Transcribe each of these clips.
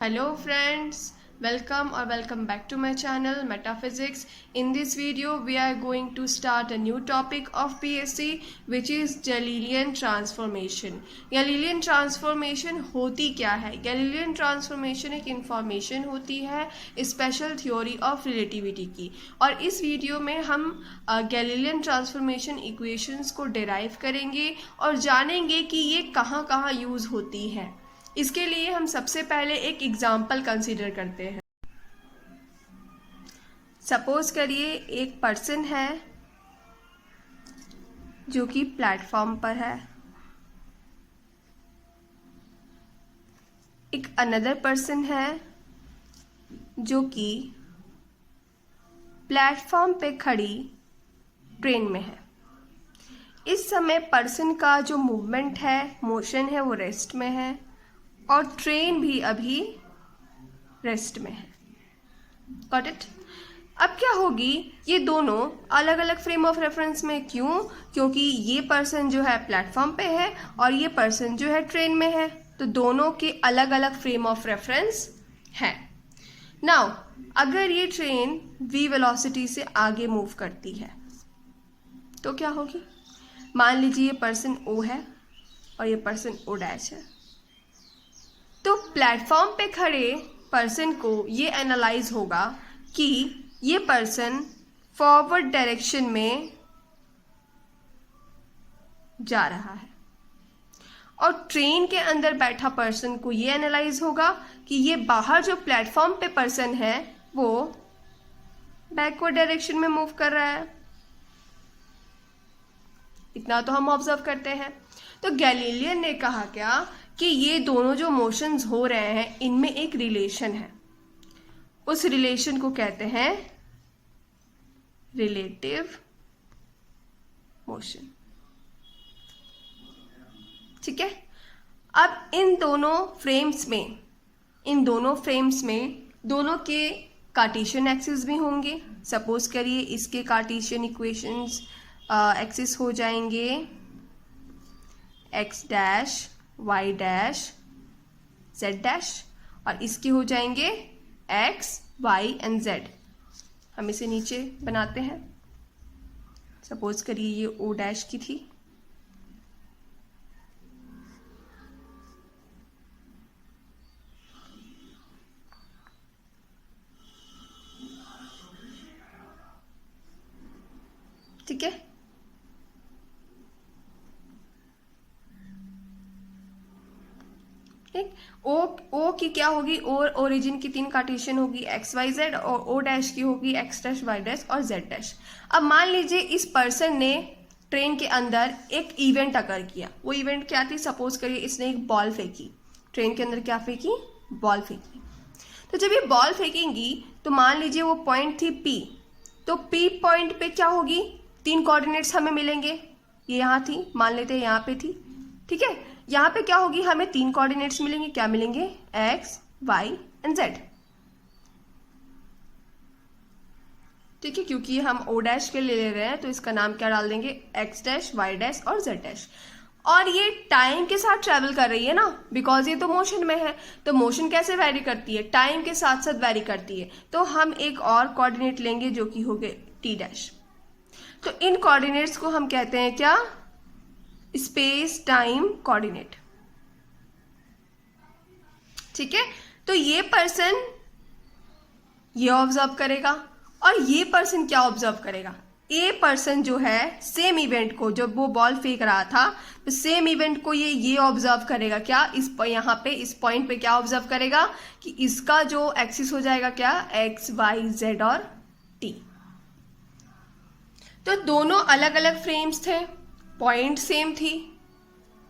Hello friends, welcome back to my channel Metaphysics. In this video we are going to start a new topic of PSC which is Galilean transformation. Galilean transformation होती क्या है? Galilean transformation एक information होती है special theory of relativity की, और इस video में हम Galilean transformation इक्वेशंस को डिराइव करेंगे और जानेंगे कि ये कहाँ कहाँ यूज होती है। इसके लिए हम सबसे पहले एक एग्जाम्पल कंसीडर करते हैं। सपोज करिए एक पर्सन है जो कि प्लेटफॉर्म पर है, एक अनदर पर्सन है जो कि प्लेटफॉर्म पे खड़ी ट्रेन में है। इस समय पर्सन का जो मूवमेंट है, मोशन है, वो रेस्ट में है और ट्रेन भी अभी रेस्ट में है। Got it? अब क्या होगी, ये दोनों अलग अलग फ्रेम ऑफ रेफरेंस में। क्यों? क्योंकि ये पर्सन जो है प्लेटफॉर्म पे है और ये पर्सन जो है ट्रेन में है, तो दोनों के अलग अलग फ्रेम ऑफ रेफरेंस है। नाउ अगर ये ट्रेन v वेलोसिटी से आगे मूव करती है तो क्या होगी? मान लीजिए ये पर्सन O है और ये पर्सन O' है, तो प्लेटफॉर्म पे खड़े पर्सन को ये एनालाइज होगा कि ये पर्सन फॉरवर्ड डायरेक्शन में जा रहा है, और ट्रेन के अंदर बैठा पर्सन को ये एनालाइज होगा कि ये बाहर जो प्लेटफॉर्म पे पर्सन है वो बैकवर्ड डायरेक्शन में मूव कर रहा है। इतना तो हम ऑब्जर्व करते हैं। तो गैलीलियन ने कहा क्या कि ये दोनों जो मोशंस हो रहे हैं इनमें एक रिलेशन है। उस रिलेशन को कहते हैं रिलेटिव मोशन। ठीक है। अब इन दोनों फ्रेम्स में दोनों के कार्टेशियन एक्सिस भी होंगे। सपोज करिए इसके कार्टेशियन इक्वेशंस एक्सिस हो जाएंगे x dash y dash z dash, और इसके हो जाएंगे x y एंड z। हम इसे नीचे बनाते हैं। सपोज करिए ये o डैश की थी, ठीक है। ठीक, ओ की क्या होगी? ओरिजिन की 3 कार्टेशियन होगी x y z, और ओ डैश की होगी x डैश y डैश और z डैश। अब मान लीजिए इस पर्सन ने ट्रेन के अंदर एक इवेंट अकर किया। वो इवेंट क्या थी? सपोज करिए इसने एक बॉल फेंकी। ट्रेन के अंदर क्या फेंकी? बॉल फेंकी। तो जब ये बॉल फेंकेंगी तो मान लीजिए वो पॉइंट थी P, तो P पॉइंट पे क्या होगी? 3 कोऑर्डिनेट्स हमें मिलेंगे। ये यहाँ थी, मान लेते हैं यहाँ पे थी, ठीक है। यहाँ पे क्या होगी? हमें 3 कोऑर्डिनेट्स मिलेंगे। क्या मिलेंगे? x, y and z। ठीक है, क्योंकि हम o डैश के लिए ले रहे हैं तो इसका नाम क्या डाल देंगे? x डैश, y डैश और z डैश। और ये टाइम के साथ ट्रेवल कर रही है ना, बिकॉज ये तो मोशन में है। तो मोशन कैसे वैरी करती है? टाइम के साथ साथ वैरी करती है। तो हम एक और कोऑर्डिनेट लेंगे जो कि हो गए t डैश। तो इन कोऑर्डिनेट्स को हम कहते हैं क्या? Space time coordinate. ठीक है। तो ये पर्सन ये ऑब्जर्व करेगा और ये पर्सन क्या ऑब्जर्व करेगा? ए पर्सन जो है सेम इवेंट को, जब वो बॉल फेंक रहा था तो सेम इवेंट को ये ऑब्जर्व करेगा। क्या? इस यहाँ पे इस पॉइंट पे क्या ऑब्जर्व करेगा कि इसका जो एक्सिस हो जाएगा क्या? x, y, z और t। तो दोनों अलग अलग फ्रेम्स थे, पॉइंट सेम थी,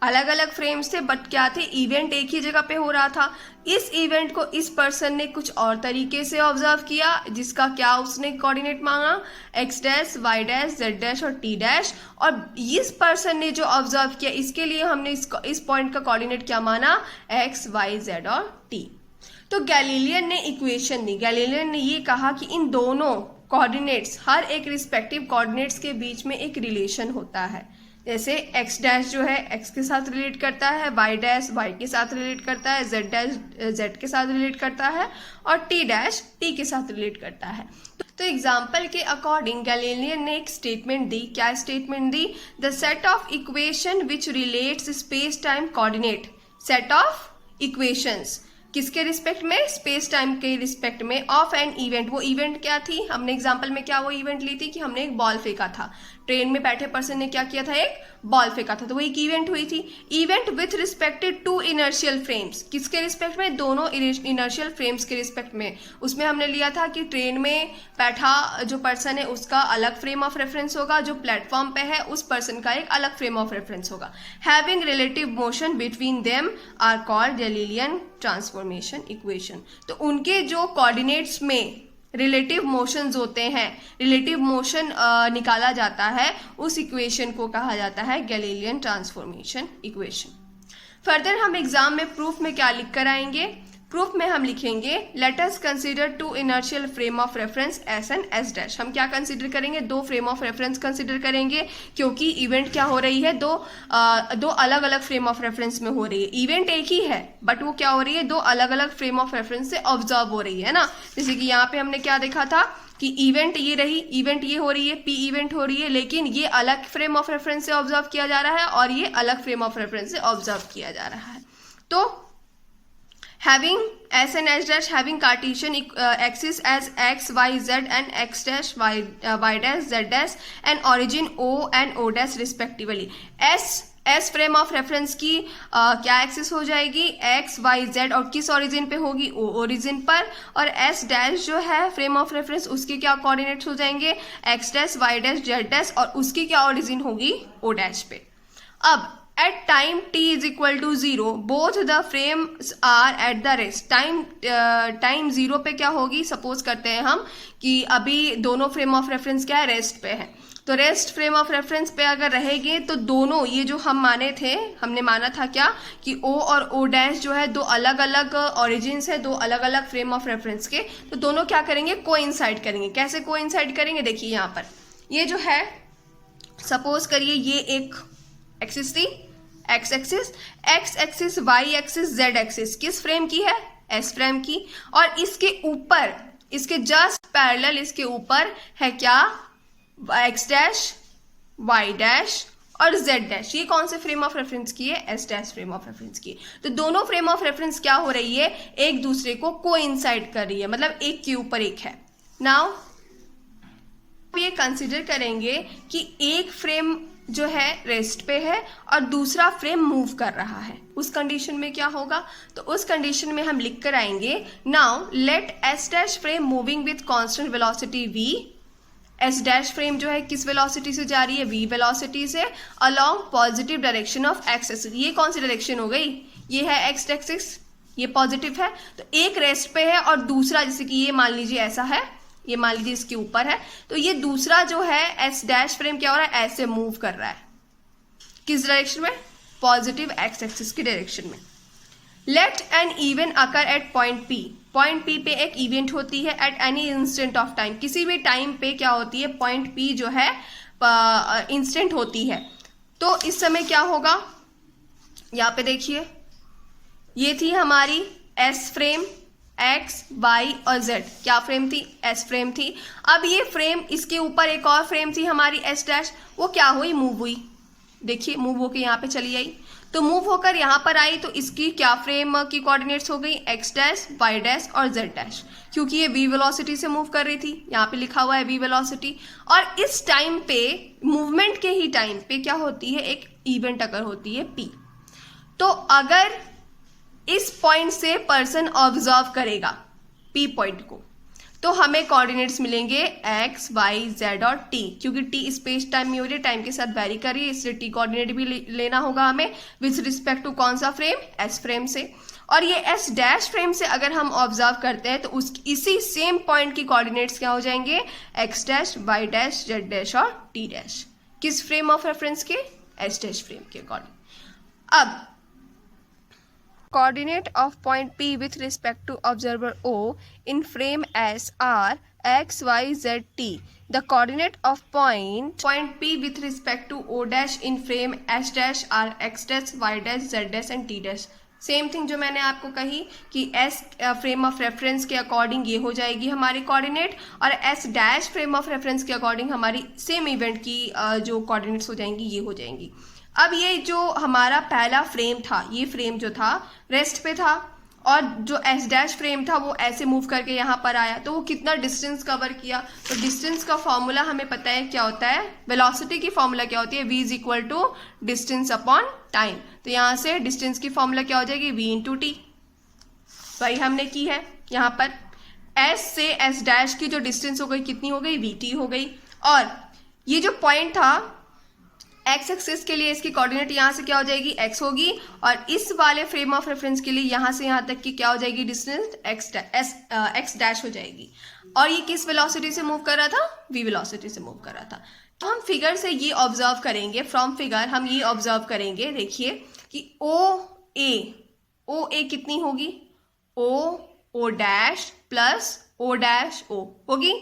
अलग अलग फ्रेम्स थे, बट क्या थे? इवेंट एक ही जगह पे हो रहा था। इस इवेंट को इस पर्सन ने कुछ और तरीके से ऑब्जर्व किया, जिसका क्या उसने कोऑर्डिनेट मांगा? x dash, y dash, z dash और t डैश। और इस पर्सन ने जो ऑब्जर्व किया इसके लिए हमने इस पॉइंट का कोऑर्डिनेट क्या माना? x, y, z और t। तो गैलीलियन ने इक्वेशन दी। गैलीलियन ने ये कहा कि इन दोनों कोऑर्डिनेट्स, हर एक रिस्पेक्टिव कोऑर्डिनेट्स के बीच में एक रिलेशन होता है। जैसे x डैश जो है x के साथ रिलेट करता है, y डैश y के साथ रिलेट करता है, z डैश z के साथ रिलेट करता है और t डैश t के साथ रिलेट करता है। तो एग्जाम्पल के अकॉर्डिंग गैलीलियन ने एक स्टेटमेंट दी। क्या statement the? The set of equation which relates space time coordinate. Set of equations किसके रिस्पेक्ट में? स्पेस टाइम के रिस्पेक्ट में ऑफ एन इवेंट। वो इवेंट क्या थी? हमने एग्जांपल में क्या वो इवेंट ली थी कि हमने एक बॉल फेंका था। ट्रेन में बैठे पर्सन ने क्या किया था? एक बॉल फेंका था, तो वो एक इवेंट हुई थी। Event with respected to inertial frames. किसके रिस्पेक्ट में? दोनों इनर्शियल फ्रेम्स के रिस्पेक्ट में। उसमें हमने लिया था कि ट्रेन में बैठा जो पर्सन है उसका अलग फ्रेम ऑफ रेफरेंस होगा, जो प्लेटफॉर्म पे है उस पर्सन का एक अलग फ्रेम ऑफ रेफरेंस होगा। Having relative motion between them are called Galilean transformation equation. तो उनके जो कोऑर्डिनेट्स में रिलेटिव मोशंस होते हैं, रिलेटिव मोशन निकाला जाता है, उस इक्वेशन को कहा जाता है गैलीलियन ट्रांसफॉर्मेशन इक्वेशन। फर्दर हम एग्जाम में प्रूफ में क्या लिख कर आएंगे? प्रूफ में हम लिखेंगे let us consider two inertial frame of reference S and S dash. हम क्या कंसीडर करेंगे? दो फ्रेम ऑफ रेफरेंस कंसीडर करेंगे, क्योंकि इवेंट क्या हो रही है? दो अलग अलग फ्रेम ऑफ रेफरेंस में हो रही है। इवेंट एक ही है बट वो क्या हो रही है? दो अलग अलग फ्रेम ऑफ रेफरेंस से ऑब्जर्व हो रही है ना। जैसे कि यहाँ पे हमने क्या देखा था कि इवेंट ये रही, इवेंट ये हो रही है, पी इवेंट हो रही है, लेकिन ये अलग फ्रेम ऑफ रेफरेंस से ऑब्जर्व किया जा रहा है और ये अलग फ्रेम ऑफ रेफरेंस से ऑब्जर्व किया जा रहा है। तो having s and s dash having Cartesian axis as x y z and x dash y dash z dash and origin o and o dash respectively। s frame of reference की क्या axis हो जाएगी? x y z और किस origin पे होगी? o origin पर। और s डैश जो है फ्रेम ऑफ रेफरेंस उसके क्या कोऑर्डिनेट्स हो जाएंगे? x dash y dash z dash और उसकी क्या ओरिजिन होगी? o डैश पे। अब at time t is equal to 0 both the frames are at the rest। Time 0 पे क्या होगी? सपोज करते हैं हम कि अभी दोनों फ्रेम ऑफ रेफरेंस क्या है? रेस्ट पे है। तो रेस्ट फ्रेम ऑफ रेफरेंस पे अगर रहेंगे तो दोनों ये जो हम माने थे, हमने माना था क्या कि o और o डैश जो है दो अलग अलग ओरिजिन्स है, दो अलग अलग फ्रेम ऑफ रेफरेंस के। तो दोनों क्या करेंगे? कोइंसाइड करेंगे। कैसे कोइंसाइड करेंगे? देखिए यहाँ पर ये जो है, सपोज करिए ये एक एक्सिस थी, X axis, Y axis, Z axis किस फ्रेम की है? एस फ्रेम की। और इसके ऊपर, इसके जस्ट पैरेलल इसके ऊपर है क्या? एक्स डैश, वाई डैश और जेड डैश। ये कौन से फ्रेम ऑफ रेफरेंस की है? S dash frame of reference की। तो दोनों फ्रेम ऑफ रेफरेंस क्या हो रही है? एक दूसरे को कोइंसाइड कर रही है, मतलब एक के ऊपर एक है। नाउ ये कंसिडर करेंगे कि एक फ्रेम जो है रेस्ट पे है और दूसरा फ्रेम मूव कर रहा है। उस कंडीशन में क्या होगा? तो उस कंडीशन में हम लिख कर आएंगे now let S dash frame moving with constant velocity v। S dash frame जो है किस वेलोसिटी से जा रही है? v वेलोसिटी से along positive direction of x axis. ये कौन सी डायरेक्शन हो गई? ये है एक्स एक्सिस, ये पॉजिटिव है। तो एक रेस्ट पे है और दूसरा, जैसे कि ये मान लीजिए ऐसा है, ये मान लीजिए इसके ऊपर है, तो ये दूसरा जो है एस डैश फ्रेम क्या हो रहा है? ऐसे मूव कर रहा है। किस डायरेक्शन में? पॉजिटिव एक्स एक्सिस की डायरेक्शन में। Let an event occur at point P. Point P पे एक इवेंट होती है at any instant of time. किसी भी टाइम पे क्या होती है? पॉइंट पी जो है इंस्टेंट होती है। तो इस समय क्या होगा? यहाँ पे देखिए, ये थी हमारी एस फ्रेम, एक्स, वाई और जेड। क्या फ्रेम थी? एस फ्रेम थी। अब ये फ्रेम, इसके ऊपर एक और फ्रेम थी हमारी एस डैश, वो क्या हुई? मूव हुई। देखिए मूव होकर यहाँ पे चली आई। तो मूव होकर यहाँ पर आई तो इसकी क्या फ्रेम की कोऑर्डिनेट्स हो गई? एक्स डैश, वाई डैश और जेड डैश, क्योंकि ये वी वेलोसिटी से मूव कर रही थी। यहाँ पे लिखा हुआ है वी वेलोसिटी। और इस टाइम पे, मूवमेंट के ही टाइम पे क्या होती है? एक इवेंट अगर होती है पी। तो अगर इस पॉइंट से पर्सन ऑब्जर्व करेगा पी पॉइंट को, तो हमें कोऑर्डिनेट्स मिलेंगे एक्स, वाई, जेड और टी। क्योंकि टी स्पेस टाइम में हो रही है, टाइम के साथ वेरी कर रही है, इसलिए टी कोऑर्डिनेट भी लेना होगा हमें विथ रिस्पेक्ट टू कौन सा फ्रेम? एस फ्रेम से। और ये एस डैश फ्रेम से अगर हम ऑब्जर्व करते हैं तो उस इसी सेम पॉइंट की कोऑर्डिनेट्स क्या हो जाएंगे? X dash, Y dash, Z dash और टी डैश। किस फ्रेम ऑफ रेफरेंस के? एस डैश फ्रेम के अकॉर्डिंग। अब Coordinate of point P with respect to observer O in frame S are x, y, z, t. The coordinate of point P with respect to O dash in frame S dash are x dash, y dash, z dash and t dash. Same thing जो मैंने आपको कही कि S frame of reference के according ये हो जाएगी हमारी कोऑर्डिनेट, और S dash frame of reference के अकॉर्डिंग हमारी सेम इवेंट की जो कोऑर्डिनेट्स हो जाएंगी ये हो जाएंगी. अब ये जो हमारा पहला फ्रेम था, ये फ्रेम जो था रेस्ट पे था, और जो एस डैश फ्रेम था वो ऐसे मूव करके यहाँ पर आया, तो वो कितना डिस्टेंस कवर किया. तो डिस्टेंस का फॉर्मूला हमें पता है क्या होता है, वेलोसिटी की फॉर्मूला क्या होती है, v is equal to distance upon time. तो यहाँ से डिस्टेंस की फॉर्मूला क्या हो जाएगी, v इंटू टी. वही हमने की है यहाँ पर. s से s डैश की जो डिस्टेंस हो गई कितनी हो गई, vt हो गई. और ये जो पॉइंट था एक्स एक्सिस के लिए इसकी कोऑर्डिनेट यहाँ से क्या हो जाएगी, x होगी, और इस वाले फ्रेम ऑफ रेफरेंस के लिए यहाँ से यहाँ तक की क्या हो जाएगी डिस्टेंस, x डैश हो जाएगी. और ये किस वेलोसिटी से मूव कर रहा था, v वेलोसिटी से मूव कर रहा था. तो हम फिगर से ये ऑब्जर्व करेंगे, फ्रॉम फिगर हम ये ऑब्जर्व करेंगे. देखिए कि ओ ए कितनी होगी, O dash plus O dash O होगी.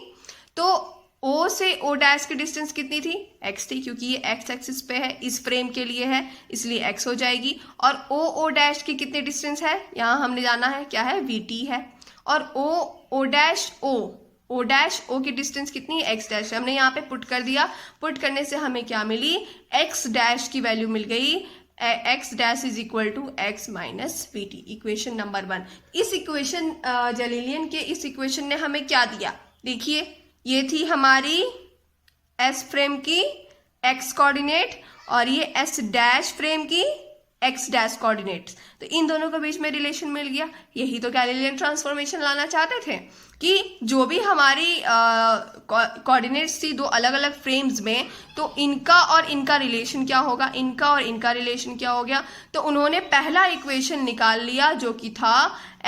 तो O से O डैश की डिस्टेंस कितनी थी, x थी, क्योंकि ये x एक्सिस पे है, इस फ्रेम के लिए है, इसलिए x हो जाएगी. और O डैश की कितनी डिस्टेंस है, यहाँ हमने जाना है क्या है, vt है. और O डैश O की डिस्टेंस कितनी है, x डैश. हमने यहाँ पे पुट कर दिया, पुट करने से हमें क्या मिली, x डैश की वैल्यू मिल गई, x dash is equal to x minus V T. Equation number 1. इस इक्वेशन जलीलियन के इस इक्वेशन ने हमें क्या दिया, देखिए ये थी हमारी S फ्रेम की x कोऑर्डिनेट, और ये S डैश फ्रेम की x डैश कोऑर्डिनेट्स. तो इन दोनों के बीच में रिलेशन मिल गया. यही तो गैलीलियन ट्रांसफॉर्मेशन लाना चाहते थे कि जो भी हमारी कोऑर्डिनेट्स थी दो अलग अलग फ्रेम्स में, तो इनका और इनका रिलेशन क्या होगा, इनका और इनका रिलेशन क्या हो गया. तो उन्होंने पहला इक्वेशन निकाल लिया जो कि था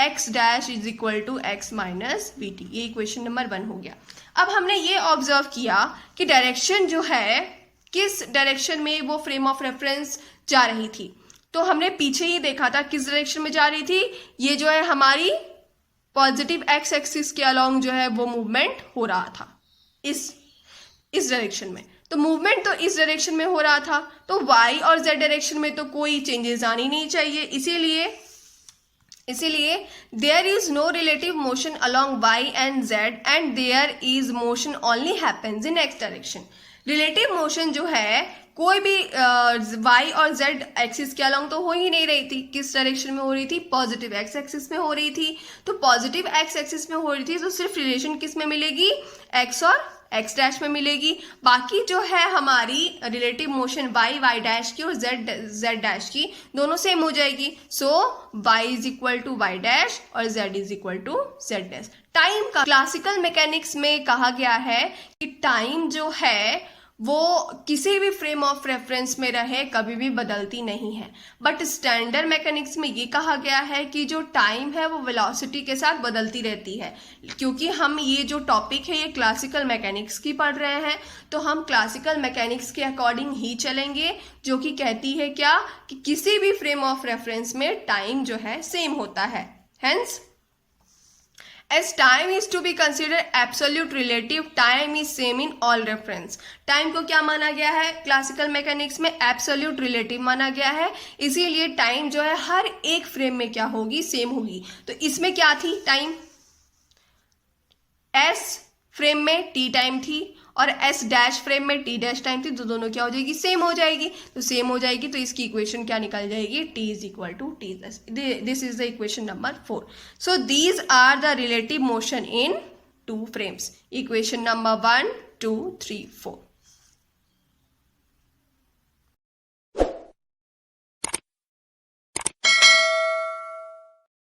x dash is equal to x minus V T. ये इक्वेशन नंबर 1 हो गया. अब हमने ये ऑब्जर्व किया कि डायरेक्शन जो है, किस डायरेक्शन में वो फ्रेम ऑफ रेफरेंस जा रही थी. तो हमने पीछे ही देखा था किस डायरेक्शन में जा रही थी, ये जो है हमारी पॉजिटिव एक्स एक्सिस के अलोंग जो है वो मूवमेंट हो रहा था इस डायरेक्शन में. तो मूवमेंट तो इस डायरेक्शन में हो रहा था, तो y और z डायरेक्शन में तो कोई चेंजेस आनी नहीं चाहिए. इसीलिए there is no relative motion along y and z and there is motion only happens in x direction. Relative motion जो है कोई भी y और z एक्सिस के अलोंग तो हो ही नहीं रही थी. किस डायरेक्शन में हो रही थी, पॉजिटिव x एक्सिस में हो रही थी. तो पॉजिटिव x एक्सिस में हो रही थी, तो सिर्फ रिलेशन किस में मिलेगी, x और x डैश में मिलेगी. बाकी जो है हमारी रिलेटिव मोशन y डैश की और z डैश की दोनों सेम हो जाएगी. So y is equal to y dash और z is equal to z dash. Time का क्लासिकल मैकेनिक्स में कहा गया है कि टाइम जो है वो किसी भी फ्रेम ऑफ रेफरेंस में रहे कभी भी बदलती नहीं है. बट स्टैंडर्ड मैकेनिक्स में ये कहा गया है कि जो टाइम है वो वेलोसिटी के साथ बदलती रहती है. क्योंकि हम ये जो टॉपिक है ये क्लासिकल मैकेनिक्स की पढ़ रहे हैं, तो हम क्लासिकल मैकेनिक्स के अकॉर्डिंग ही चलेंगे, जो कि कहती है क्या कि किसी भी फ्रेम ऑफ रेफरेंस में टाइम जो है सेम होता है. Hence as time is to be considered absolute relative, time is same in all reference. Time को क्या माना गया है क्लासिकल मैकेनिक्स में, एब्सोल्यूट रिलेटिव माना गया है. इसीलिए टाइम जो है हर एक फ्रेम में क्या होगी, सेम होगी. तो इसमें क्या थी, टाइम S फ्रेम में t टाइम थी और S डैश फ्रेम में t डैश टाइम थी. तो दोनों क्या हो जाएगी, सेम हो जाएगी. तो सेम हो जाएगी तो इसकी इक्वेशन क्या निकल जाएगी, t is equal to t plus. This is the equation number 4. So these are the relative motion in 2 frames. Equation number 1, 2, 3, 4.